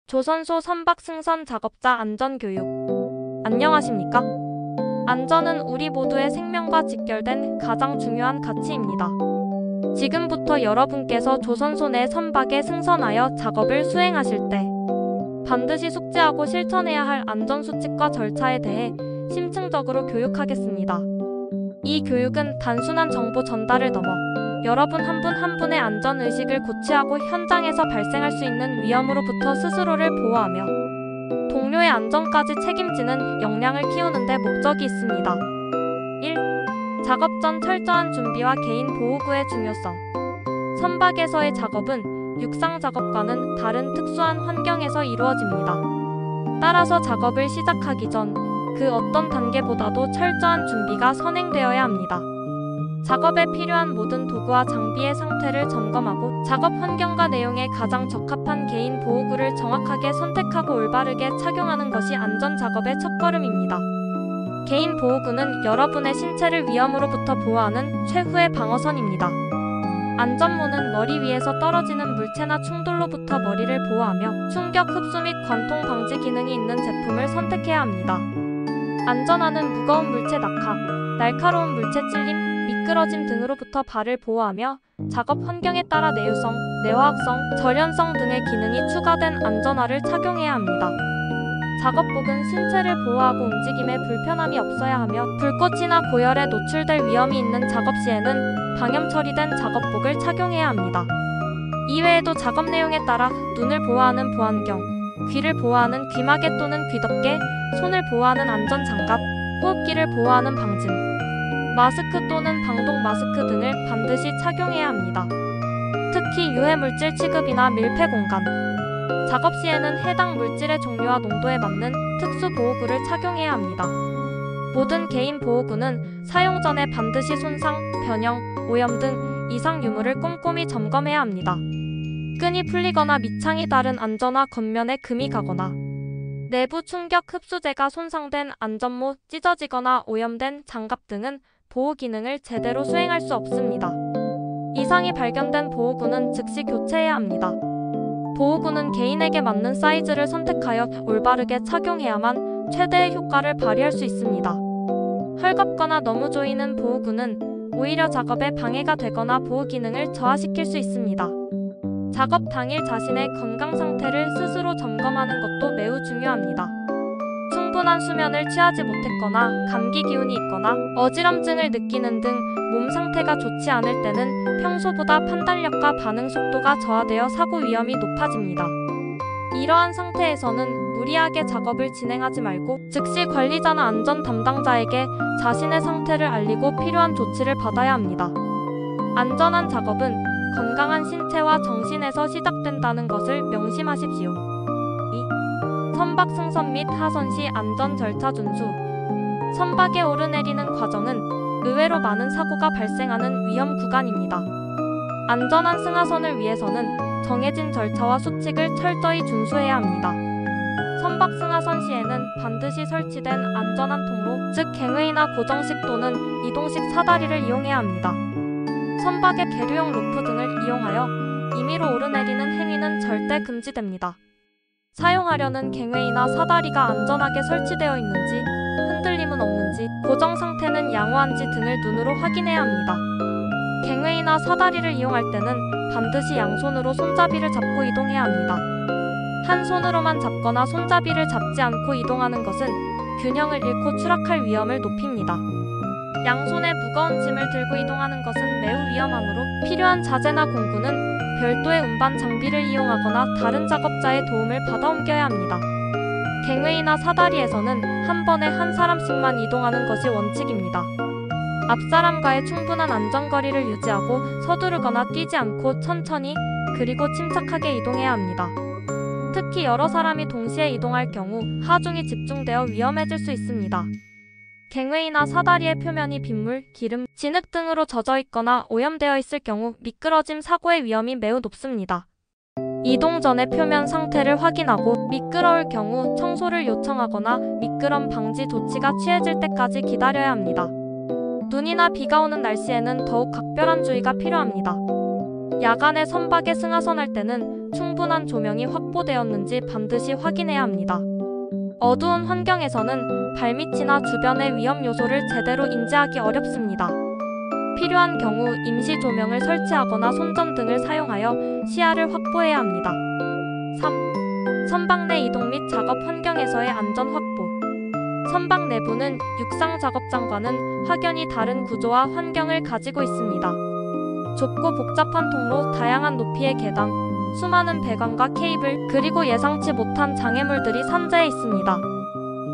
조선소 선박 승선 작업자 안전교육. 안녕하십니까? 안전은 우리 모두의 생명과 직결된 가장 중요한 가치입니다. 지금부터 여러분께서 조선소 내 선박에 승선하여 작업을 수행하실 때 반드시 숙지하고 실천해야 할 안전수칙과 절차에 대해 심층적으로 교육하겠습니다. 이 교육은 단순한 정보 전달을 넘어 여러분 한 분 한 분의 안전의식을 고취하고 현장에서 발생할 수 있는 위험으로부터 스스로를 보호하며 동료의 안전까지 책임지는 역량을 키우는 데 목적이 있습니다. 1. 작업 전 철저한 준비와 개인 보호구의 중요성. 선박에서의 작업은 육상 작업과는 다른 특수한 환경에서 이루어집니다. 따라서 작업을 시작하기 전 그 어떤 단계보다도 철저한 준비가 선행되어야 합니다. 작업에 필요한 모든 도구와 장비의 상태를 점검하고 작업 환경과 내용에 가장 적합한 개인 보호구를 정확하게 선택하고 올바르게 착용하는 것이 안전작업의 첫걸음입니다. 개인 보호구는 여러분의 신체를 위험으로부터 보호하는 최후의 방어선입니다. 안전모는 머리 위에서 떨어지는 물체나 충돌로부터 머리를 보호하며 충격 흡수 및 관통 방지 기능이 있는 제품을 선택해야 합니다. 안전화는 무거운 물체 낙하, 날카로운 물체 찔림, 미끄러짐 등으로부터 발을 보호하며 작업 환경에 따라 내유성, 내화학성, 절연성 등의 기능이 추가된 안전화를 착용해야 합니다. 작업복은 신체를 보호하고 움직임에 불편함이 없어야 하며 불꽃이나 고열에 노출될 위험이 있는 작업 시에는 방염 처리된 작업복을 착용해야 합니다. 이외에도 작업 내용에 따라 눈을 보호하는 보안경, 귀를 보호하는 귀마개 또는 귀덮개, 손을 보호하는 안전장갑, 호흡기를 보호하는 방진, 마스크 또는 방독 마스크 등을 반드시 착용해야 합니다. 특히 유해물질 취급이나 밀폐 공간, 작업 시에는 해당 물질의 종류와 농도에 맞는 특수 보호구를 착용해야 합니다. 모든 개인 보호구는 사용 전에 반드시 손상, 변형, 오염 등 이상 유무를 꼼꼼히 점검해야 합니다. 끈이 풀리거나 밑창이 다른 안전화 겉면에 금이 가거나 내부 충격 흡수제가 손상된 안전모, 찢어지거나 오염된 장갑 등은 보호 기능을 제대로 수행할 수 없습니다. 이상이 발견된 보호구는 즉시 교체해야 합니다. 보호구는 개인에게 맞는 사이즈를 선택하여 올바르게 착용해야만 최대의 효과를 발휘할 수 있습니다. 헐겁거나 너무 조이는 보호구는 오히려 작업에 방해가 되거나 보호 기능을 저하시킬 수 있습니다. 작업 당일 자신의 건강 상태를 스스로 점검하는 것도 매우 중요합니다. 충분한 수면을 취하지 못했거나 감기 기운이 있거나 어지럼증을 느끼는 등 몸 상태가 좋지 않을 때는 평소보다 판단력과 반응 속도가 저하되어 사고 위험이 높아집니다. 이러한 상태에서는 무리하게 작업을 진행하지 말고 즉시 관리자나 안전 담당자에게 자신의 상태를 알리고 필요한 조치를 받아야 합니다. 안전한 작업은 건강한 신체와 정신에서 시작된다는 것을 명심하십시오. 2. 선박 승선 및 하선 시 안전 절차 준수. 선박에 오르내리는 과정은 의외로 많은 사고가 발생하는 위험 구간입니다. 안전한 승하선을 위해서는 정해진 절차와 수칙을 철저히 준수해야 합니다. 선박 승하선 시에는 반드시 설치된 안전한 통로, 즉 갱웨이나 고정식 또는 이동식 사다리를 이용해야 합니다. 선박의 계류용 로프 등을 이용하여 임의로 오르내리는 행위는 절대 금지됩니다. 사용하려는 갱웨이나 사다리가 안전하게 설치되어 있는지, 흔들림은 없는지, 고정 상태는 양호한지 등을 눈으로 확인해야 합니다. 갱웨이나 사다리를 이용할 때는 반드시 양손으로 손잡이를 잡고 이동해야 합니다. 한 손으로만 잡거나 손잡이를 잡지 않고 이동하는 것은 균형을 잃고 추락할 위험을 높입니다. 양손에 무거운 짐을 들고 이동하는 것은 매우 위험하므로 필요한 자재나 공구는 별도의 운반 장비를 이용하거나 다른 작업자의 도움을 받아 옮겨야 합니다. 갱웨이나 사다리에서는 한 번에 한 사람씩만 이동하는 것이 원칙입니다. 앞사람과의 충분한 안전거리를 유지하고 서두르거나 뛰지 않고 천천히 그리고 침착하게 이동해야 합니다. 특히 여러 사람이 동시에 이동할 경우 하중이 집중되어 위험해질 수 있습니다. 갱웨이나 사다리의 표면이 빗물, 기름, 진흙 등으로 젖어 있거나 오염되어 있을 경우 미끄러짐 사고의 위험이 매우 높습니다. 이동 전에 표면 상태를 확인하고 미끄러울 경우 청소를 요청하거나 미끄럼 방지 조치가 취해질 때까지 기다려야 합니다. 눈이나 비가 오는 날씨에는 더욱 각별한 주의가 필요합니다. 야간에 선박에 승하선할 때는 충분한 조명이 확보되었는지 반드시 확인해야 합니다. 어두운 환경에서는 발밑이나 주변의 위험 요소를 제대로 인지하기 어렵습니다. 필요한 경우 임시 조명을 설치하거나 손전등을 사용하여 시야를 확보해야 합니다. 3. 선박 내 이동 및 작업 환경에서의 안전 확보. 선박 내부는 육상 작업장과는 확연히 다른 구조와 환경을 가지고 있습니다. 좁고 복잡한 통로, 다양한 높이의 계단, 수많은 배관과 케이블, 그리고 예상치 못한 장애물들이 산재해 있습니다.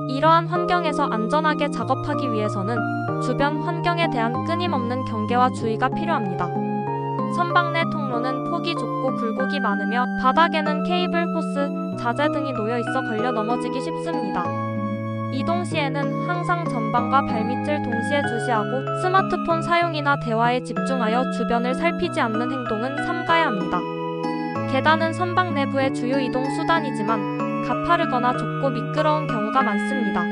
이러한 환경에서 안전하게 작업하기 위해서는 주변 환경에 대한 끊임없는 경계와 주의가 필요합니다. 선박 내 통로는 폭이 좁고 굴곡이 많으며 바닥에는 케이블, 호스, 자재 등이 놓여 있어 걸려 넘어지기 쉽습니다. 이동 시에는 항상 전방과 발밑을 동시에 주시하고 스마트폰 사용이나 대화에 집중하여 주변을 살피지 않는 행동은 삼가야 합니다. 계단은 선박 내부의 주요 이동 수단이지만 가파르거나 좁고 미끄러운 경우가 많습니다.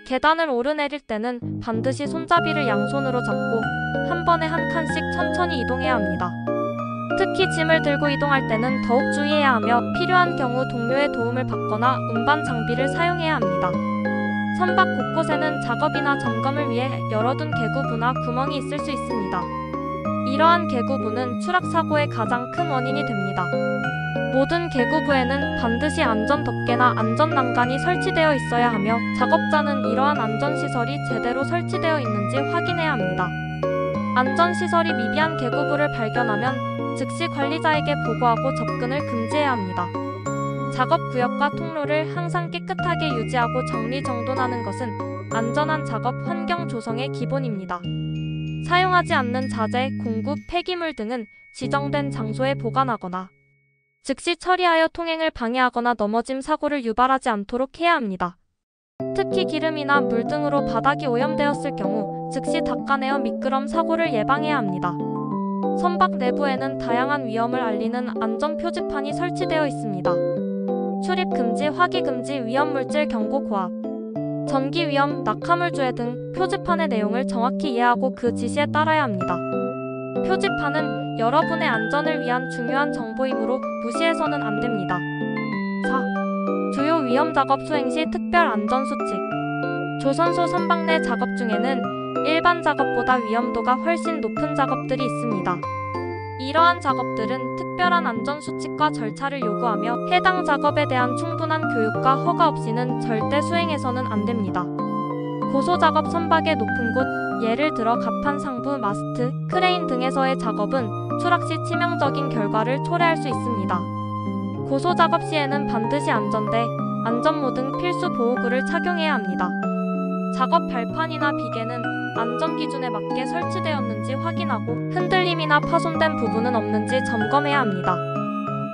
계단을 오르내릴 때는 반드시 손잡이를 양손으로 잡고 한 번에 한 칸씩 천천히 이동해야 합니다. 특히 짐을 들고 이동할 때는 더욱 주의해야 하며 필요한 경우 동료의 도움을 받거나 운반 장비를 사용해야 합니다. 선박 곳곳에는 작업이나 점검을 위해 열어둔 계구부나 구멍이 있을 수 있습니다. 이러한 계구부는 추락사고의 가장 큰 원인이 됩니다. 모든 계구부에는 반드시 안전덮개나 안전난간이 설치되어 있어야 하며 작업자는 이러한 안전시설이 제대로 설치되어 있는지 확인해야 합니다. 안전시설이 미비한 계구부를 발견하면 즉시 관리자에게 보고하고 접근을 금지해야 합니다. 작업구역과 통로를 항상 깨끗하게 유지하고 정리정돈하는 것은 안전한 작업 환경 조성의 기본입니다. 사용하지 않는 자재, 공구, 폐기물 등은 지정된 장소에 보관하거나 즉시 처리하여 통행을 방해하거나 넘어짐 사고를 유발하지 않도록 해야 합니다. 특히 기름이나 물 등으로 바닥이 오염되었을 경우 즉시 닦아내어 미끄럼 사고를 예방해야 합니다. 선박 내부에는 다양한 위험을 알리는 안전 표지판이 설치되어 있습니다. 출입 금지, 화기 금지, 위험물질 경고 고압, 전기 위험, 낙하물 주의 등 표지판의 내용을 정확히 이해하고 그 지시에 따라야 합니다. 표지판은 여러분의 안전을 위한 중요한 정보이므로 무시해서는 안 됩니다. 4. 주요 위험 작업 수행 시 특별 안전 수칙. 조선소 선박 내 작업 중에는 일반 작업보다 위험도가 훨씬 높은 작업들이 있습니다. 이러한 작업들은 특별한 안전 수칙과 절차를 요구하며 해당 작업에 대한 충분한 교육과 허가 없이는 절대 수행해서는 안 됩니다. 고소작업 선박의 높은 곳, 예를 들어 갑판 상부, 마스트, 크레인 등에서의 작업은 추락 시 치명적인 결과를 초래할 수 있습니다. 고소작업 시에는 반드시 안전대, 안전모 등 필수 보호구를 착용해야 합니다. 작업 발판이나 비계는 안전 기준에 맞게 설치되었는지 확인하고 흔들림이나 파손된 부분은 없는지 점검해야 합니다.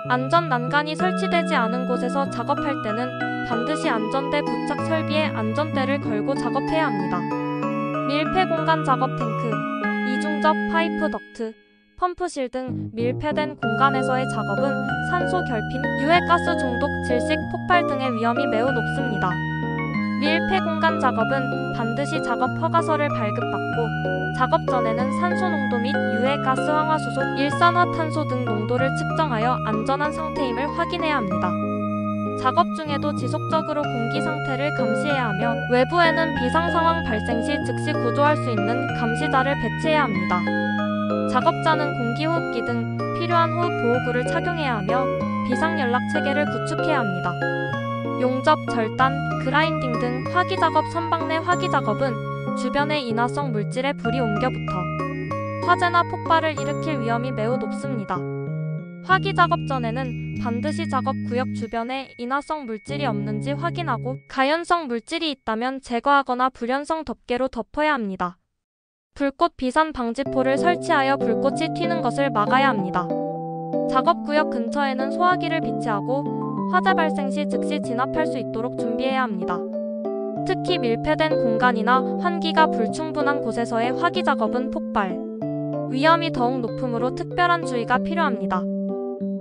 안전 난간이 설치되지 않은 곳에서 작업할 때는 반드시 안전대 부착 설비에 안전대를 걸고 작업해야 합니다. 밀폐 공간 작업 탱크, 이중접 파이프 덕트, 펌프실 등 밀폐된 공간에서의 작업은 산소 결핍, 유해가스 중독, 질식, 폭발 등의 위험이 매우 높습니다. 밀폐 공간 작업은 반드시 작업 허가서를 발급받고 작업 전에는 산소 농도 및 유해가스 황화수소, 일산화탄소 등 농도를 측정하여 안전한 상태임을 확인해야 합니다. 작업 중에도 지속적으로 공기 상태를 감시해야 하며 외부에는 비상 상황 발생 시 즉시 구조할 수 있는 감시자를 배치해야 합니다. 작업자는 공기호흡기 등 필요한 호흡 보호구를 착용해야 하며 비상연락 체계를 구축해야 합니다. 용접, 절단, 그라인딩 등 화기작업 선박 내 화기작업은 주변의 인화성 물질에 불이 옮겨붙어 화재나 폭발을 일으킬 위험이 매우 높습니다. 화기작업 전에는 반드시 작업 구역 주변에 인화성 물질이 없는지 확인하고 가연성 물질이 있다면 제거하거나 불연성 덮개로 덮어야 합니다. 불꽃 비산 방지포를 설치하여 불꽃이 튀는 것을 막아야 합니다. 작업구역 근처에는 소화기를 비치하고 화재 발생 시 즉시 진압할 수 있도록 준비해야 합니다. 특히 밀폐된 공간이나 환기가 불충분한 곳에서의 화기작업은 폭발 위험이 더욱 높으므로 특별한 주의가 필요합니다.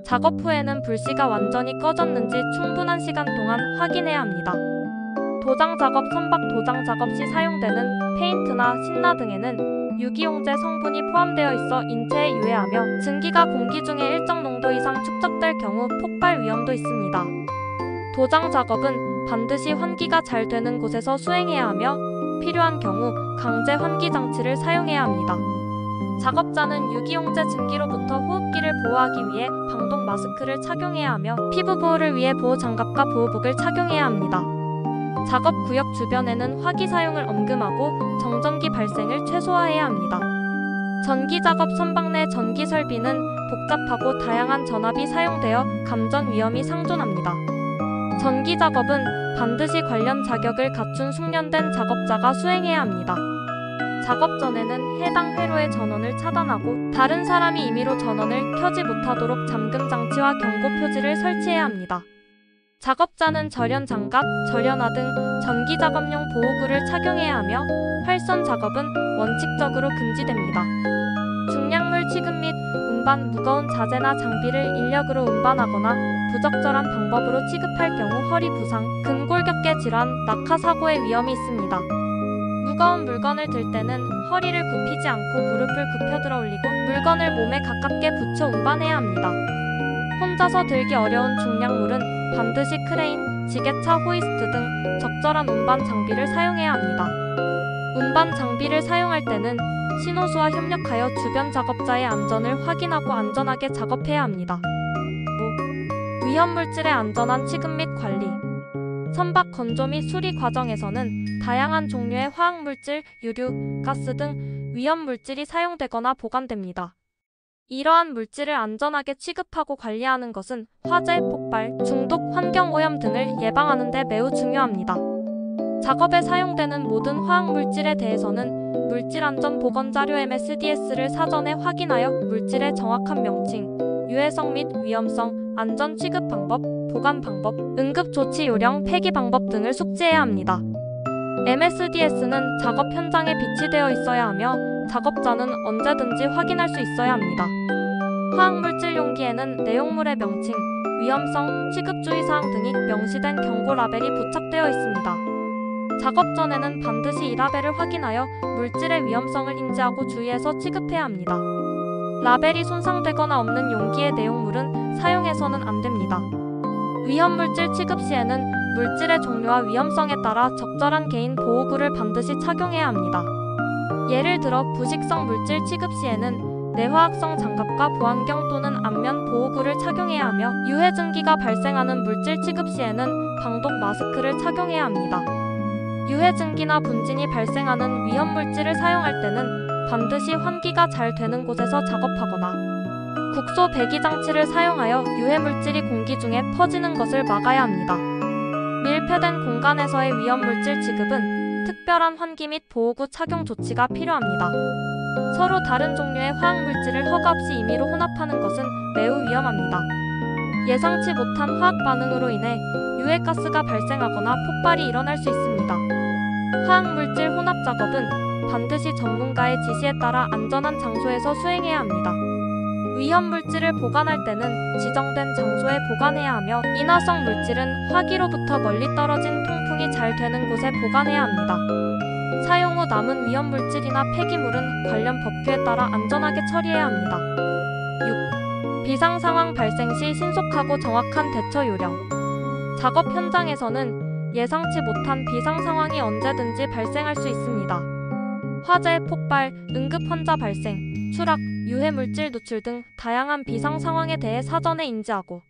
작업 후에는 불씨가 완전히 꺼졌는지 충분한 시간 동안 확인해야 합니다. 도장 작업 선박 도장 작업 시 사용되는 페인트나 신나 등에는 유기용제 성분이 포함되어 있어 인체에 유해하며 증기가 공기 중에 일정 농도 이상 축적될 경우 폭발 위험도 있습니다. 도장 작업은 반드시 환기가 잘 되는 곳에서 수행해야 하며 필요한 경우 강제 환기 장치를 사용해야 합니다. 작업자는 유기용제 증기로부터 호흡기를 보호하기 위해 방독 마스크를 착용해야 하며 피부 보호를 위해 보호 장갑과 보호복을 착용해야 합니다. 작업 구역 주변에는 화기 사용을 엄금하고 정전기 발생을 최소화해야 합니다. 전기 작업 선박 내 전기 설비는 복잡하고 다양한 전압이 사용되어 감전 위험이 상존합니다. 전기 작업은 반드시 관련 자격을 갖춘 숙련된 작업자가 수행해야 합니다. 작업 전에는 해당 회로의 전원을 차단하고 다른 사람이 임의로 전원을 켜지 못하도록 잠금 장치와 경고 표지를 설치해야 합니다. 작업자는 절연 장갑, 절연화 등 전기 작업용 보호구를 착용해야 하며 활선 작업은 원칙적으로 금지됩니다. 중량물 취급 및 운반, 무거운 자재나 장비를 인력으로 운반하거나 부적절한 방법으로 취급할 경우 허리 부상, 근골격계 질환, 낙하 사고의 위험이 있습니다. 무거운 물건을 들 때는 허리를 굽히지 않고 무릎을 굽혀 들어 올리고 물건을 몸에 가깝게 붙여 운반해야 합니다. 혼자서 들기 어려운 중량물은 반드시 크레인, 지게차, 호이스트 등 적절한 운반 장비를 사용해야 합니다. 운반 장비를 사용할 때는 신호수와 협력하여 주변 작업자의 안전을 확인하고 안전하게 작업해야 합니다. 위험물질의 안전한 취급 및 관리. 선박 건조 및 수리 과정에서는 다양한 종류의 화학물질, 유류, 가스 등 위험물질이 사용되거나 보관됩니다. 이러한 물질을 안전하게 취급하고 관리하는 것은 화재, 폭발, 중독, 환경오염 등을 예방하는 데 매우 중요합니다. 작업에 사용되는 모든 화학물질에 대해서는 물질안전보건자료 MSDS를 사전에 확인하여 물질의 정확한 명칭, 유해성 및 위험성, 안전 취급 방법, 보관 방법, 응급조치 요령, 폐기 방법 등을 숙지해야 합니다. MSDS는 작업 현장에 비치되어 있어야 하며 작업자는 언제든지 확인할 수 있어야 합니다. 화학물질 용기에는 내용물의 명칭, 위험성, 취급주의사항 등이 명시된 경고 라벨이 부착되어 있습니다. 작업 전에는 반드시 이 라벨을 확인하여 물질의 위험성을 인지하고 주의해서 취급해야 합니다. 라벨이 손상되거나 없는 용기의 내용물은 사용해서는 안 됩니다. 위험물질 취급 시에는 물질의 종류와 위험성에 따라 적절한 개인 보호구를 반드시 착용해야 합니다. 예를 들어 부식성 물질 취급 시에는 내화학성 장갑과 보안경 또는 안면 보호구를 착용해야 하며 유해증기가 발생하는 물질 취급 시에는 방독 마스크를 착용해야 합니다. 유해증기나 분진이 발생하는 위험물질을 사용할 때는 반드시 환기가 잘 되는 곳에서 작업하거나 국소 배기 장치를 사용하여 유해물질이 공기 중에 퍼지는 것을 막아야 합니다. 밀폐된 공간에서의 위험물질 취급은 특별한 환기 및 보호구 착용 조치가 필요합니다. 서로 다른 종류의 화학물질을 허가 없이 임의로 혼합하는 것은 매우 위험합니다. 예상치 못한 화학 반응으로 인해 유해가스가 발생하거나 폭발이 일어날 수 있습니다. 화학물질 혼합 작업은 반드시 전문가의 지시에 따라 안전한 장소에서 수행해야 합니다. 위험물질을 보관할 때는 지정된 장소에 보관해야 하며 인화성 물질은 화기로부터 멀리 떨어진 통풍이 잘 되는 곳에 보관해야 합니다. 사용 후 남은 위험물질이나 폐기물은 관련 법규에 따라 안전하게 처리해야 합니다. 6. 비상 상황 발생 시 신속하고 정확한 대처 요령. 작업 현장에서는 예상치 못한 비상 상황이 언제든지 발생할 수 있습니다. 화재, 폭발, 응급 환자 발생, 추락, 유해물질 노출 등 다양한 비상 상황에 대해 사전에 인지하고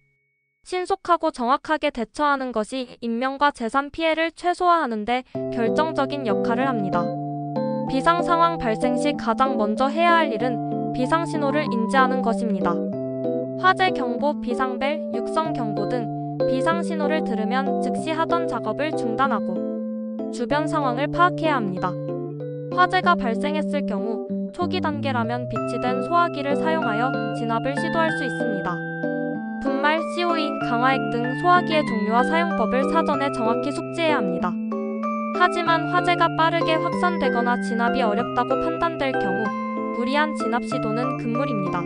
신속하고 정확하게 대처하는 것이 인명과 재산 피해를 최소화하는 데 결정적인 역할을 합니다. 비상 상황 발생 시 가장 먼저 해야 할 일은 비상 신호를 인지하는 것입니다. 화재 경보, 비상벨, 육성 경보 등 비상 신호를 들으면 즉시 하던 작업을 중단하고 주변 상황을 파악해야 합니다. 화재가 발생했을 경우 초기 단계라면 비치된 소화기를 사용하여 진압을 시도할 수 있습니다. 분말, COE, 강화액 등 소화기의 종류와 사용법을 사전에 정확히 숙지해야 합니다. 하지만 화재가 빠르게 확산되거나 진압이 어렵다고 판단될 경우 무리한 진압 시도는 금물입니다.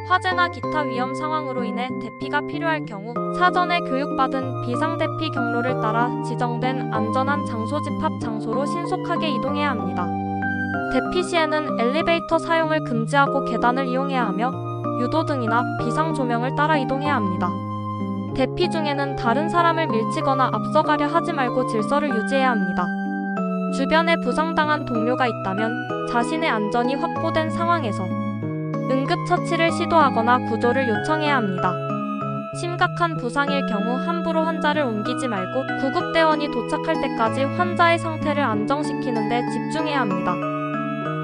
화재나 기타 위험 상황으로 인해 대피가 필요할 경우 사전에 교육받은 비상대피 경로를 따라 지정된 안전한 장소 집합 장소로 신속하게 이동해야 합니다. 대피 시에는 엘리베이터 사용을 금지하고 계단을 이용해야 하며 유도등이나 비상 조명을 따라 이동해야 합니다. 대피 중에는 다른 사람을 밀치거나 앞서가려 하지 말고 질서를 유지해야 합니다. 주변에 부상당한 동료가 있다면 자신의 안전이 확보된 상황에서 응급처치를 시도하거나 구조를 요청해야 합니다. 심각한 부상일 경우 함부로 환자를 옮기지 말고 구급대원이 도착할 때까지 환자의 상태를 안정시키는 데 집중해야 합니다.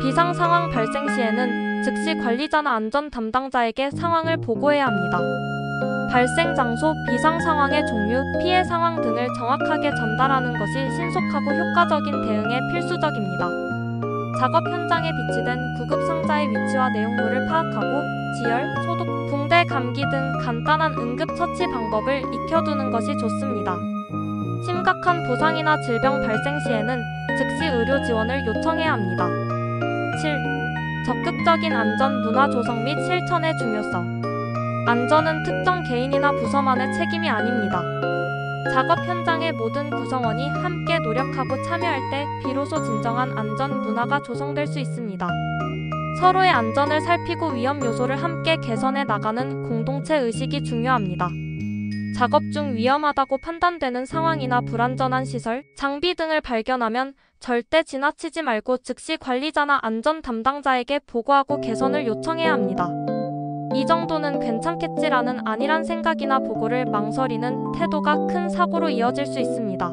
비상 상황 발생 시에는 즉시 관리자나 안전 담당자에게 상황을 보고해야 합니다. 발생 장소, 비상 상황의 종류, 피해 상황 등을 정확하게 전달하는 것이 신속하고 효과적인 대응에 필수적입니다. 작업 현장에 비치된 구급 상자의 위치와 내용물을 파악하고 지열, 소독, 붕대, 감기 등 간단한 응급처치 방법을 익혀두는 것이 좋습니다. 심각한 부상이나 질병 발생 시에는 즉시 의료 지원을 요청해야 합니다. 7. 적극적인 안전 문화 조성 및 실천의 중요성. 안전은 특정 개인이나 부서만의 책임이 아닙니다. 작업 현장의 모든 구성원이 함께 노력하고 참여할 때 비로소 진정한 안전 문화가 조성될 수 있습니다. 서로의 안전을 살피고 위험 요소를 함께 개선해 나가는 공동체 의식이 중요합니다. 작업 중 위험하다고 판단되는 상황이나 불안전한 시설, 장비 등을 발견하면 절대 지나치지 말고 즉시 관리자나 안전 담당자에게 보고하고 개선을 요청해야 합니다. 이 정도는 괜찮겠지라는 안일한 생각이나 보고를 망설이는 태도가 큰 사고로 이어질 수 있습니다.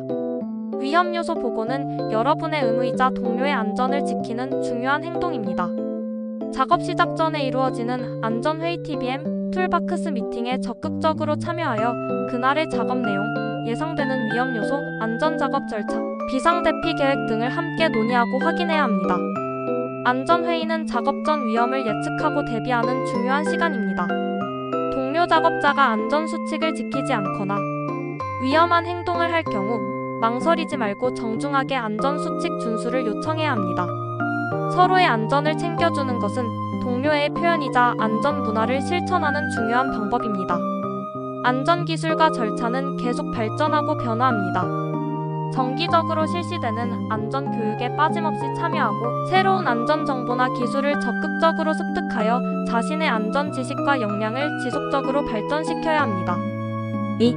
위험 요소 보고는 여러분의 의무이자 동료의 안전을 지키는 중요한 행동입니다. 작업 시작 전에 이루어지는 안전회의 TBM, 툴박스 미팅에 적극적으로 참여하여 그날의 작업 내용, 예상되는 위험 요소, 안전작업 절차, 비상대피 계획 등을 함께 논의하고 확인해야 합니다. 안전회의는 작업 전 위험을 예측하고 대비하는 중요한 시간입니다. 동료 작업자가 안전수칙을 지키지 않거나 위험한 행동을 할 경우 망설이지 말고 정중하게 안전수칙 준수를 요청해야 합니다. 서로의 안전을 챙겨주는 것은 동료의 표현이자 안전 문화를 실천하는 중요한 방법입니다. 안전기술과 절차는 계속 발전하고 변화합니다. 정기적으로 실시되는 안전교육에 빠짐없이 참여하고 새로운 안전정보나 기술을 적극적으로 습득하여 자신의 안전지식과 역량을 지속적으로 발전시켜야 합니다. 2.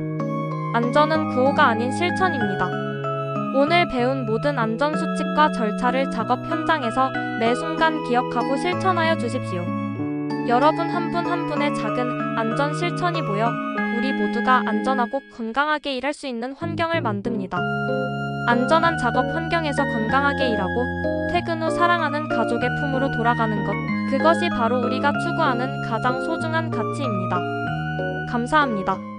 안전은 구호가 아닌 실천입니다. 오늘 배운 모든 안전수칙과 절차를 작업 현장에서 매 순간 기억하고 실천하여 주십시오. 여러분 한 분 한 분의 작은 안전 실천이 모여 우리 모두가 안전하고 건강하게 일할 수 있는 환경을 만듭니다. 안전한 작업 환경에서 건강하게 일하고 퇴근 후 사랑하는 가족의 품으로 돌아가는 것, 그것이 바로 우리가 추구하는 가장 소중한 가치입니다. 감사합니다.